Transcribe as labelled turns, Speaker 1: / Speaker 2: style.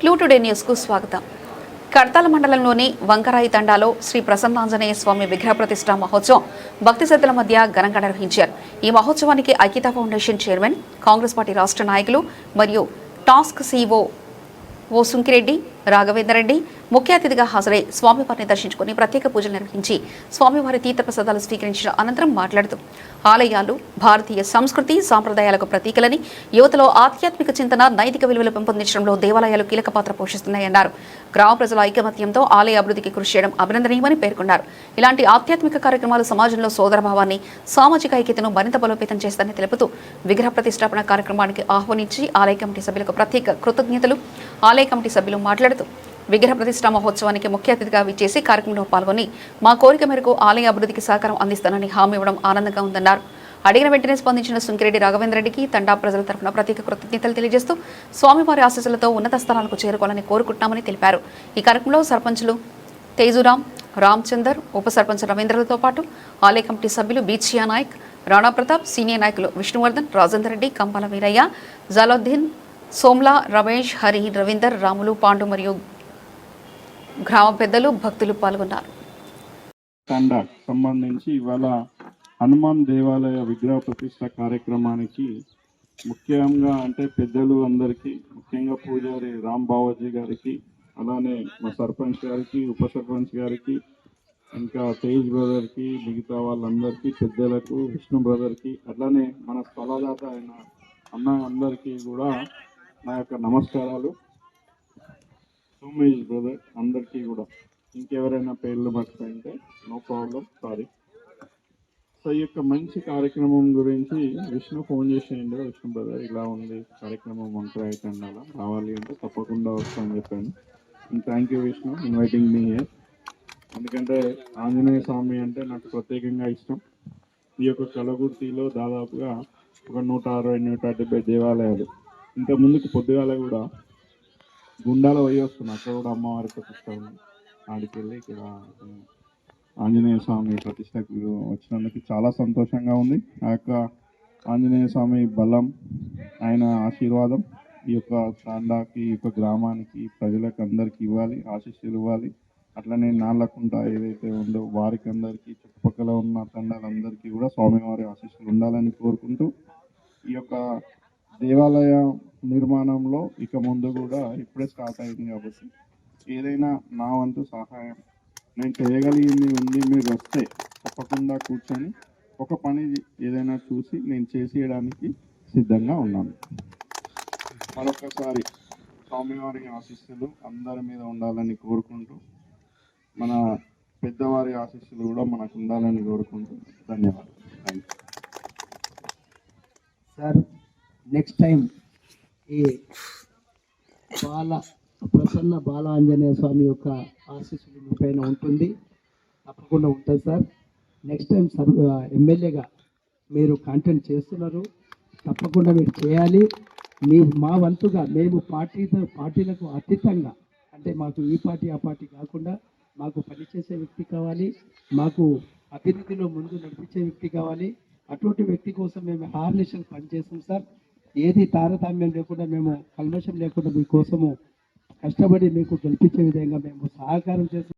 Speaker 1: Clue today న్యూస్కు స్వాగతం. కడతాల మండలంలోని వంకరాయి తండాలో శ్రీ ప్రసన్నాంజనేయ స్వామి విగ్రహ ప్రతిష్ఠా మహోత్సవం భక్తి శ్రద్ధల మధ్య ఘనంగా నిర్వహించారు. ఈ మహోత్సవానికి ఐక్యతా ఫౌండేషన్ చైర్మన్, కాంగ్రెస్ పార్టీ రాష్ట్ర నాయకులు మరియు టాస్క్ సిఇఓ సుంకిరెడ్డి రాఘవేంద్రరెడ్డి ముఖ్య అతిథిగా హాజరై స్వామివారిని దర్శించుకుని ప్రత్యేక పూజలు నిర్వహించి స్వామివారి తీర్థప్రసాదాలు స్వీకరించిన అనంతరం మాట్లాడుతూ ఆలయాలు భారతీయ సంస్కృతి సాంప్రదాయాలకు ప్రతీకలని, యువతలో ఆధ్యాత్మిక చింతన, నైతిక విలువలు పెంపొందించడంలో దేవాలయాలు కీలక పాత్ర పోషిస్తున్నాయన్నారు. గ్రామ ప్రజల ఐకమత్యంతో ఆలయ అభివృద్ధికి కృషి చేయడం అభినందనీయమని పేర్కొన్నారు. ఇలాంటి ఆధ్యాత్మిక కార్యక్రమాలు సమాజంలో సోదరభావాన్ని, సామాజిక ఐక్యతను మరింత బలోపేతం చేస్తారని తెలుపుతూ విగ్రహ ప్రతిష్టాపన కార్యక్రమానికి ఆహ్వానించి ఆలయ కమిటీ సభ్యులకు ప్రత్యేక కృతజ్ఞతలు. ఆలయ కమిటీ సభ్యులు మాట్లాడుతూ విగ్రహ ప్రతిష్ఠా మహోత్సవానికి ముఖ్య అతిథిగా విచ్చేసి కార్యక్రమంలో పాల్గొని మా కోరిక మేరకు ఆలయ అభివృద్ధికి సహకారం అందిస్తానని హామీ ఇవ్వడం ఆనందంగా ఉందన్నారు. అడిగిన వెంటనే స్పందించిన సుంకిరెడ్డి రాఘవేంద్రరెడ్డికి తండా ప్రజల తరఫున ప్రత్యేక కృతజ్ఞతలు తెలియజేస్తూ స్వామివారి ఆశీస్సులతో ఉన్నత స్థానాలకు చేరుకోవాలని కోరుకుంటున్నామని తెలిపారు. ఈ కార్యక్రమంలో సర్పంచులు తేజురాం, రామచందర్, ఉప సర్పంచ్ రవీంద్రలతో పాటు ఆలయ కమిటీ సభ్యులు బీచియా నాయక్, రాణా ప్రతాప్, సీనియర్ నాయకులు విష్ణువర్ధన్, రాజేందర్ రెడ్డి, కంపాల వీరయ్య, జలాద్దీన్, సోమ్లా, రమేష్, హరి, రవీందర్, రాములు, పాండు మరియు గ్రామ పెద్దలు, భక్తులు పాల్గొన్నారు.
Speaker 2: సంబంధించి ఇవాళ హనుమాన్ దేవాలయ విగ్రహ ప్రతిష్ట కార్యక్రమానికి ముఖ్యంగా పెద్దలు అందరికీ, ముఖ్యంగా పూజారి రామ్ బావాజీ గారికి, అలానే మా సర్పంచ్ గారికి, ఉప సర్పంచ్ గారికి, ఇంకా తేజ్ బ్రదర్కి, మిగతా వాళ్ళందరికీ, పెద్దలకు, విష్ణు బ్రదర్కి, అట్లానే మన స్థలదాత అయిన అన్న అందరికీ కూడా నా యొక్క నమస్కారాలు. సోమేష్ బ్రదర్ అందరికీ కూడా, ఇంకెవరైనా పేర్లు మర్చిపోయింటే నో ప్రాబ్లం, సారీ. సో ఈ యొక్క మంచి కార్యక్రమం గురించి విష్ణు ఫోన్ చేసేయండి, విష్ణు బ్రదర్ ఇలా ఉంది కార్యక్రమం వంకరాయి తండాల, రావాలి అంటే తప్పకుండా వస్తామని చెప్పాను. Thank you Vishnu inviting me here. ఎందుకంటే ఆంజనేయ స్వామి అంటే నాకు ప్రత్యేకంగా ఇష్టం. ఈ యొక్క కలగుర్తిలో దాదాపుగా ఒక 160-170 దేవాలయాలు. ఇంకా ముందుకు పొద్దుగాల కూడా గుండాల పోయి వస్తున్నాను, అక్కడ కూడా అమ్మవారి ప్రతిష్ట ఉంది. ఆడికి వెళ్ళి ఇక్కడ ఆంజనేయ స్వామి ప్రతిష్టకు వచ్చినందుకు చాలా సంతోషంగా ఉంది. ఆ యొక్క ఆంజనేయ స్వామి బలం, ఆయన ఆశీర్వాదం ఈ యొక్క తాండాకి, ఈ యొక్క గ్రామానికి, ప్రజలకు అందరికీ ఇవ్వాలి, ఆశీస్సులు ఇవ్వాలి. అట్లనే నాళ్ళకుంట ఏదైతే ఉందో వారికి అందరికీ, చుట్టుపక్కల ఉన్న తండాలందరికీ కూడా స్వామివారి ఆశీస్సులు ఉండాలని కోరుకుంటూ, ఈ యొక్క దేవాలయ నిర్మాణంలో ఇక ముందు కూడా ఇప్పుడే స్టార్ట్ అయింది కాబట్టి ఏదైనా నా వంతు సహాయం నేను చేయగలిగింది ఉంది. మీరు వస్తే తప్పకుండా కూర్చొని ఒక పని ఏదైనా చూసి నేను చేసేయడానికి సిద్ధంగా ఉన్నాను. మరొకసారి స్వామివారి ఆశీస్సులు అందరి మీద ఉండాలని కోరుకుంటూ, మన పెద్దవారి ఆశీస్సులు కూడా మనకు ఉండాలని కోరుకుంటూ ధన్యవాదాలు. Thank you
Speaker 3: sir. Next time ఈ ప్రసన్న బాలాంజనేయ స్వామి యొక్క ఆశీస్సులు మీ పైన ఉంటుంది, తప్పకుండా ఉంటుంది సార్. నెక్స్ట్ టైం ఎమ్మెల్యేగా మీరు కాంటెంట్ చేస్తున్నారు, తప్పకుండా మీరు చేయాలి. మా వంతుగా మేము పార్టీలకు అతీతంగా, అంటే మాకు ఈ పార్టీ ఆ పార్టీ కాకుండా మాకు పనిచేసే వ్యక్తి కావాలి, మాకు అభివృద్ధిలో ముందు నడిపించే వ్యక్తి కావాలి. అటువంటి వ్యక్తి కోసం మేము హార్నిషన్ పనిచేస్తాం సార్. ఏది తారతమ్యం లేకుండా, మేము కల్మషం లేకుండా మీకోసము కష్టపడి మీకు గెలిపించే విధంగా మేము సహకారం చేస్తాం.